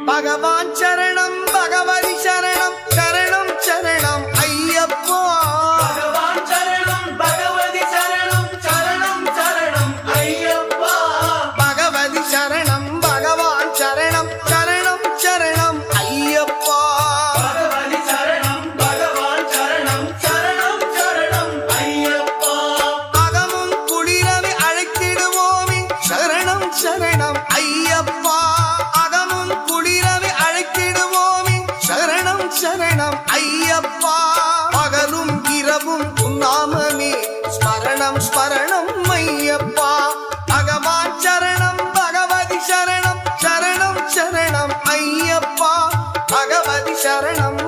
பகவான் சரணம் பகவதி சரணம் சரணம் சரணம் ஐயப்பா. பகவான் சரணம் பகவதி சரணம் சரணம் சரணம் ஐயப்பா. பகவதி சரணம் பகவான் சரணம் சரணம் சரணம் ஐயப்பா. பகவதி சரணம் பகவான் சரணம் சரணம் சரணம் ஐயப்பா. அகமும் குளிரவி அழைத்திடுவோமே சரணம் சரணம் ஐயப்பா. அகமும் குளிரவி அழைத்திடுவோமே சரணம் சரணம் ஐயப்பா. பகலும் இரவும் உன்னாமமே ஸ்மரணம் ஸ்மரணம் ஐயப்பா. பகவான் சரணம் பகவதி சரணம் சரணம் சரணம் ஐயப்பா. பகவதி சரணம்